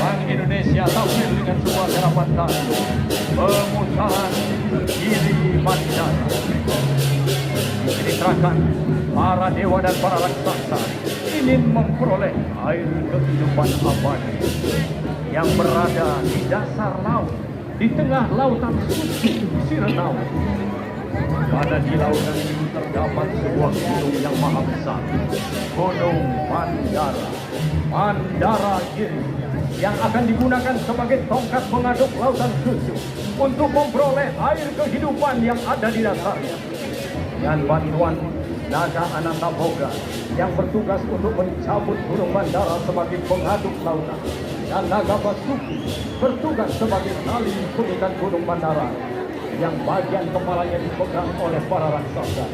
Bank Indonesia tampil dengan sebuah gerakan tari pemutaran Giri Mandara. Diceritakan para dewa dan para raksasa ingin memperoleh air kehidupan abadi yang berada di dasar laut, di tengah lautan suci Sirenau. Pada di lautan ini terdapat sebuah gunung yang maha besar, Gunung Mandara. Mandara Giri yang akan digunakan sebagai tongkat pengaduk lautan susu untuk memperoleh air kehidupan yang ada di dasarnya. Dengan bantuan Naga Anantaboga yang bertugas untuk mencabut Gunung Mandara sebagai pengaduk lautan, dan Naga Basuki bertugas sebagai tali pengikat Gunung Mandara yang bagian kepalanya dipegang oleh para raksasa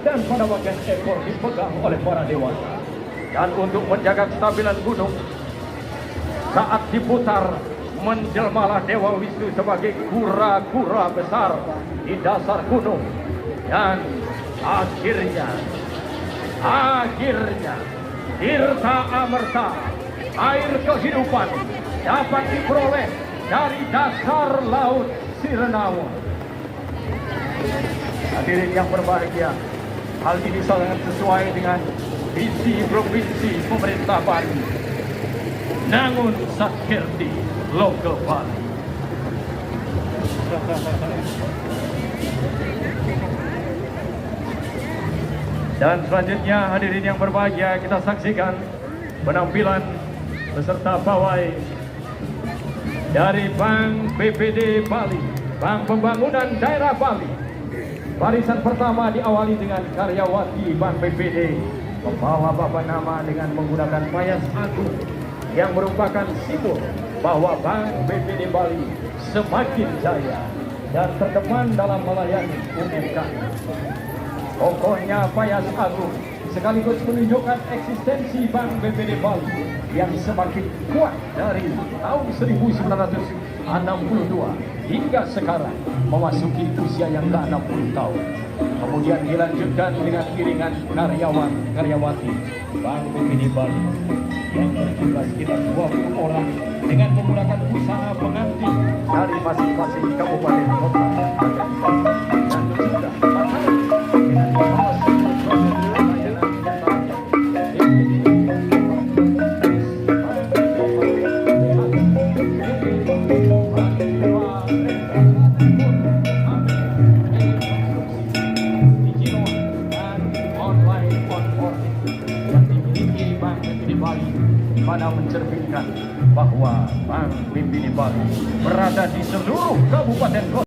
dan pada bagian ekor dipegang oleh para dewata. Dan untuk menjaga kestabilan gunung saat diputar, menjelmalah Dewa Wisnu sebagai kura-kura besar di dasar gunung. Dan akhirnya tirta amerta, air kehidupan dapat diperoleh dari dasar laut Sirenau. Hadirin yang berbahagia, hal ini sangat sesuai dengan visi provinsi pemerintah Bali, Nangun Sakirti Logo Bali. Dan selanjutnya hadirin yang berbahagia, kita saksikan penampilan peserta pawai dari Bank BPD Bali, Bank Pembangunan Daerah Bali. Barisan pertama diawali dengan karyawati Bank BPD membawa papan nama dengan menggunakan payas agung yang merupakan simbol bahwa Bank BPD Bali semakin jaya dan terdepan dalam melayani UMKM. Pokoknya payas agung sekaligus menunjukkan eksistensi Bank BPD Bali yang semakin kuat dari tahun 1962 hingga sekarang memasuki usia yang ke-60 tahun. Kemudian dilanjutkan dengan iringan karyawan-karyawati Bank BPD Bali yang berjumlah sekitar 20 orang dengan menggunakan busana pengantin dari masing-masing kabupaten kota dan juga pada mencerminkan bahwa Bank BPD Bali berada di seluruh kabupaten kota.